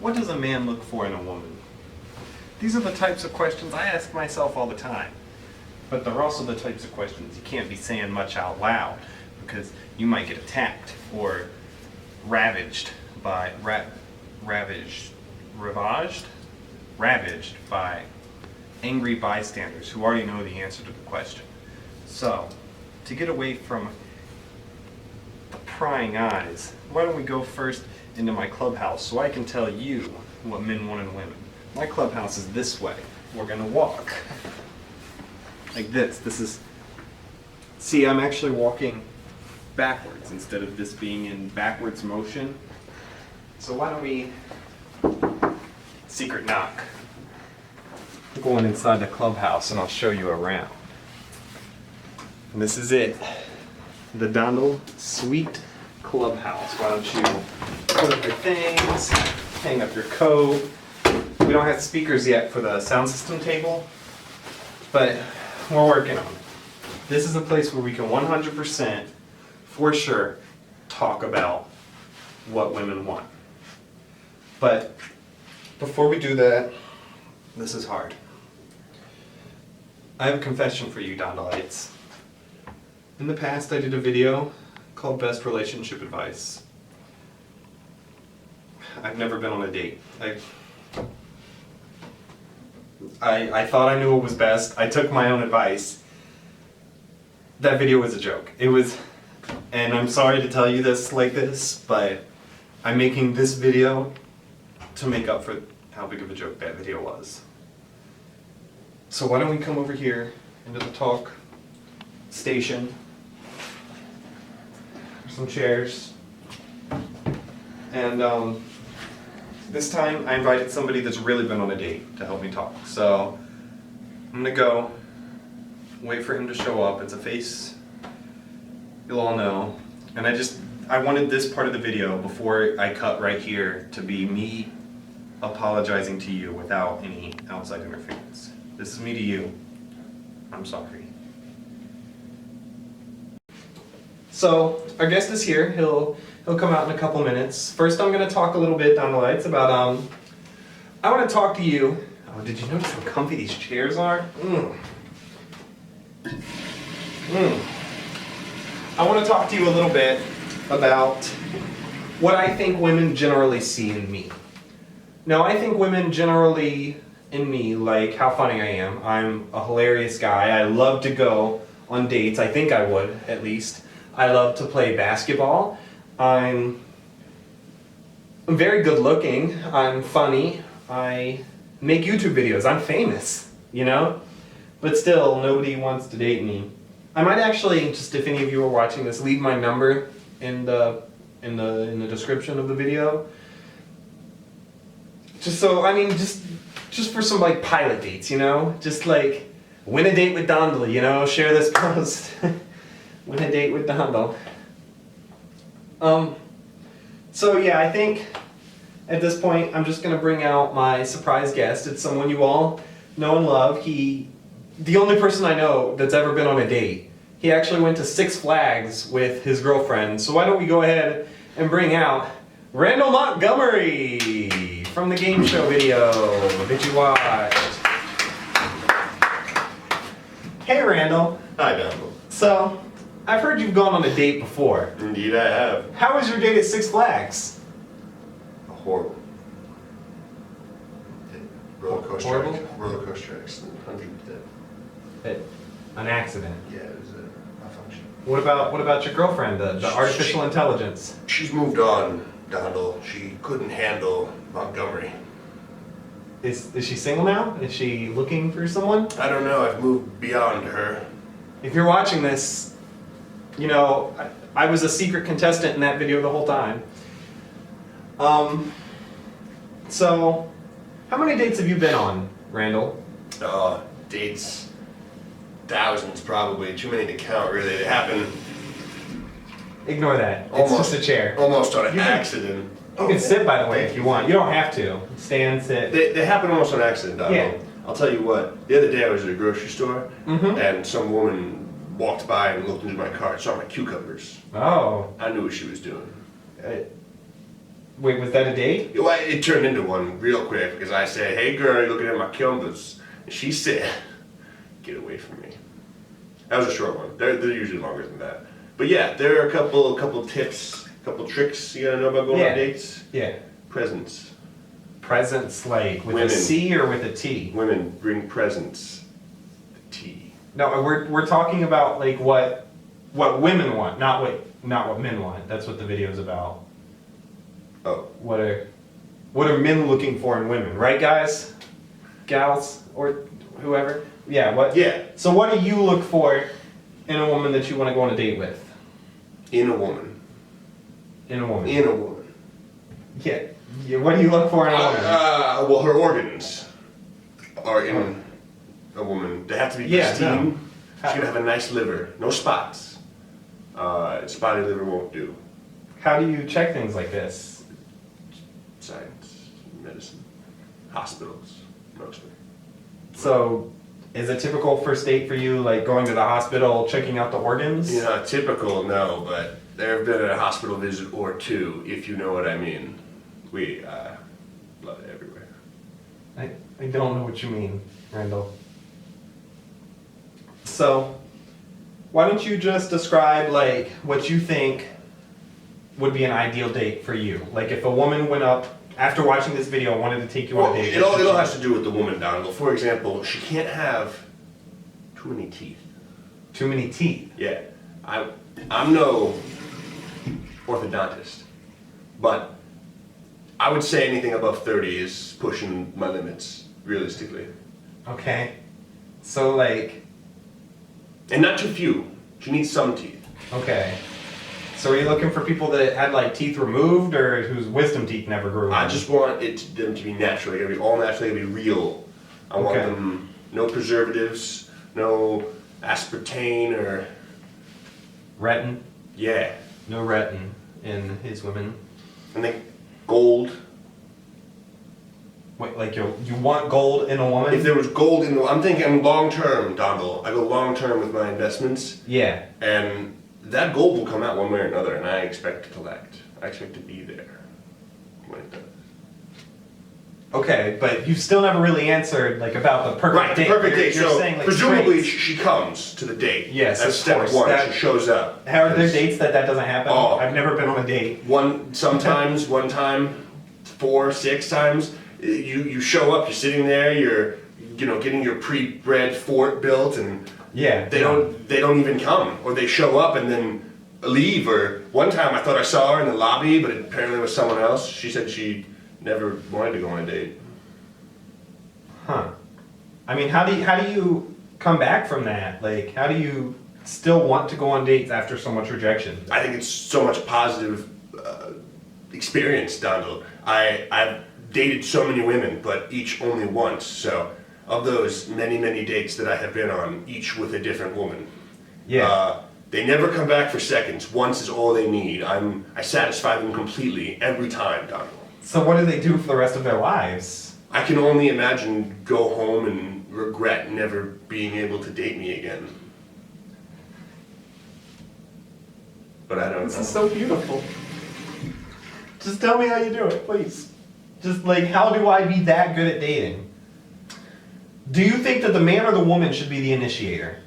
What does a man look for in a woman? These are the types of questions I ask myself all the time. But they're also the types of questions you can't be saying much out loud because you might get attacked or ravaged by angry bystanders who already know the answer to the question. So, to get away from the prying eyes, why don't we go first into my clubhouse so I can tell you what men want in women. My clubhouse is this way. We're gonna walk like this. See, I'm actually walking backwards instead of this being in backwards motion. So why don't we secret knock? I'm going inside the clubhouse and I'll show you around. And this is it. The Dondal Suite Clubhouse. Why don't you put up your things, hang up your coat. We don't have speakers yet for the sound system table, but we're working on it. This is a place where we can 100% for sure talk about what women want. But before we do that, this is hard. I have a confession for you, Dondalites. In the past, I did a video called Best Relationship Advice. I've never been on a date. I thought I knew what was best. I took my own advice. That video was a joke. It was, and I'm sorry to tell you this like this, but I'm making this video to make up for how big of a joke that video was. So why don't we come over here into the talk station. There's some chairs. And this time I invited somebody that's really been on a date to help me talk. So I'm gonna go, wait for him to show up. It's a face you'll all know. And I wanted this part of the video before I cut right here to be me apologizing to you without any outside interference. This is me to you. I'm sorry. So our guest is here. He'll come out in a couple minutes. First, I'm going to talk a little bit down the lights about. I want to talk to you. Oh, did you notice how comfy these chairs are? I want to talk to you a little bit about what I think women generally see in me. Now, I think women generally in me like how funny I am. I'm a hilarious guy. I love to go on dates. I think I would, at least. I love to play basketball. I'm very good looking. I'm funny. I make YouTube videos. I'm famous, you know? But still, nobody wants to date me. I might actually, just if any of you are watching this, leave my number in the description of the video. Just so, I mean, just for some like pilot dates, you know? Just like, win a date with Dondal, you know? Share this post. Win a date with Dondal. So yeah, I think at this point I'm just gonna bring out my surprise guest. It's someone you all know and love. The only person I know that's ever been on a date. He actually went to Six Flags with his girlfriend. So why don't we go ahead and bring out Randall Montgomery from the game show video that you watched. Hey Randall. Hi, Dondal. So, I've heard you've gone on a date before. Indeed I have. How was your date at Six Flags? Horrible. Roller Horrible? coaster accident. 100 dead. An accident. Yeah, it was a malfunction. What about your girlfriend, the artificial intelligence? She's moved on, Dondal. She couldn't handle Montgomery. Is she single now? Is she looking for someone? I don't know. I've moved beyond her. If you're watching this, you know, I was a secret contestant in that video the whole time. So, how many dates have you been on, Randall? Dates. Thousands, probably. Too many to count, really. They happen Ignore that. It's almost, just a chair. Almost on an accident. You can sit, by the way, if you want. You don't have to. Stand, sit. They happen almost on accident, Dondal. Yeah. I'll tell you what. The other day I was at a grocery store, and some woman walked by and looked into my cart, saw my cucumbers. Oh. I knew what she was doing. Wait, was that a date? Well, it turned into one real quick because I said, "Hey girl, you're looking at my canvas," and she said, "Get away from me." That was a short one. They're usually longer than that. But yeah, there are a couple tips, a couple tricks you gotta know about going on dates. Yeah. Presents. Presents, like with Women. a C or with a T? Women bring presents. The T. No, we're talking about like what women want, not what men want. That's what the video is about. Oh. What are men looking for in women, right, guys, gals, or whoever? Yeah. What? Yeah. So what do you look for in a woman that you want to go on a date with? In a woman. In a woman. In a woman. Yeah. Yeah. What do you look for in a woman? Well, her organs are in a woman. They have to be pristine. No. She's gonna have a nice liver, no spots. Spotty liver won't do. How do you check things like this? Science, medicine, hospitals, mostly. So, is a typical first date for you like going to the hospital, checking out the organs? You know, typical, no, but there have been a hospital visit or two, if you know what I mean. We love it everywhere. I don't know what you mean, Randall. So, why don't you just describe like what you think would be an ideal date for you? Like if a woman went up after watching this video and wanted to take you on a date. It all has to do with the woman, Donald. For example, she can't have too many teeth. Too many teeth. Yeah, I'm no orthodontist, but I would say anything above 30 is pushing my limits, realistically. Okay. So like. And not too few. She needs some teeth. Okay. So are you looking for people that had like teeth removed or whose wisdom teeth never grew? I just want them to be natural. They're gonna be all natural. They're gonna be real. I want them no preservatives, no aspartame or. Retin? Yeah. No retin in his women. And then gold. Wait, like you want gold in a woman? If there was gold in the, I'm thinking long term, Donald. I go long term with my investments. Yeah. And that gold will come out one way or another, and I expect to collect. I expect to be there when it does. Okay, but you still never really answered like about the perfect date. Right, the perfect date. You're So saying, like, presumably traits. she comes to the date. Yes, that's of step course. one. She shows up. How are there dates that doesn't happen? Oh. I've never been on a date. One time, 4, 6 times. You show up. You're sitting there. You're getting your pre-bred fort built, and Yeah. they don't even come, or they show up and then leave. Or one time I thought I saw her in the lobby, but apparently it was someone else. She said she never wanted to go on a date. Huh. I mean, how do you come back from that? Like, how do you still want to go on dates after so much rejection? I think it's so much positive experience, Donald. I've dated so many women, but each only once. So of those many dates that I have been on, each with a different woman. Yeah. They never come back for seconds. Once is all they need. I satisfy them completely every time, Donald. So what do they do for the rest of their lives? I can only imagine go home and regret never being able to date me again. But I don't know. This is so beautiful. Just tell me how you do it, please. Just like, how do I be that good at dating? Do you think that the man or the woman should be the initiator?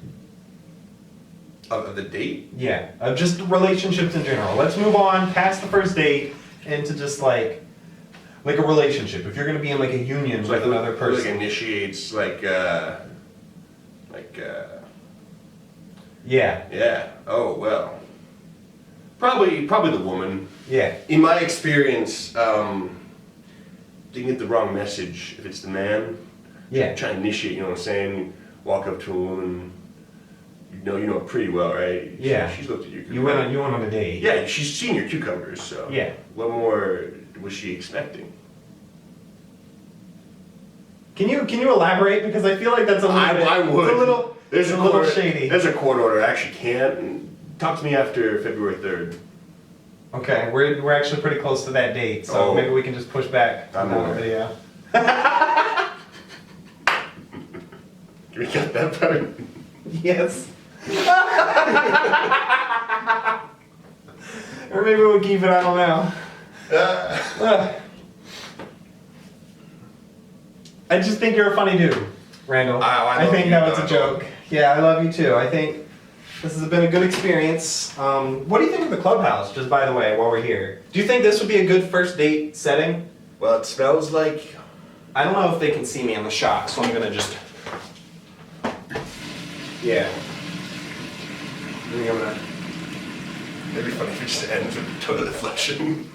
Of the date? Yeah, of just relationships in general. Let's move on past the first date into just like a relationship. If you're going to be in like a union with another person. Like initiates Yeah. Yeah. Oh well. Probably the woman. Yeah. In my experience, they get the wrong message if it's the man. Yeah. Try to initiate, you know what I'm saying? Walk up to a woman, you know pretty well, right? Yeah. She's looked at your You went on a date. Yeah, she's seen your cucumbers, so. Yeah. What more was she expecting? Can you elaborate, because I feel like that's a little bit, I would. It's a little shady. There's a court order. I actually can't. Talk to me after February 3rd. Okay, we're actually pretty close to that date, so maybe we can just push back I'm the aware. video. Can we cut that part? Yes. Or maybe we'll keep it, I don't know. I just think you're a funny dude, Randall. I love think you, that was a Donald. joke. Yeah, I love you too. I think this has been a good experience. What do you think of the clubhouse, just by the way, while we're here? Do you think this would be a good first date setting? Well, it smells like. I don't know if they can see me on the shot, so I'm gonna just. Yeah. I think I'm gonna. It'd be funny if it just ends with toilet flushing.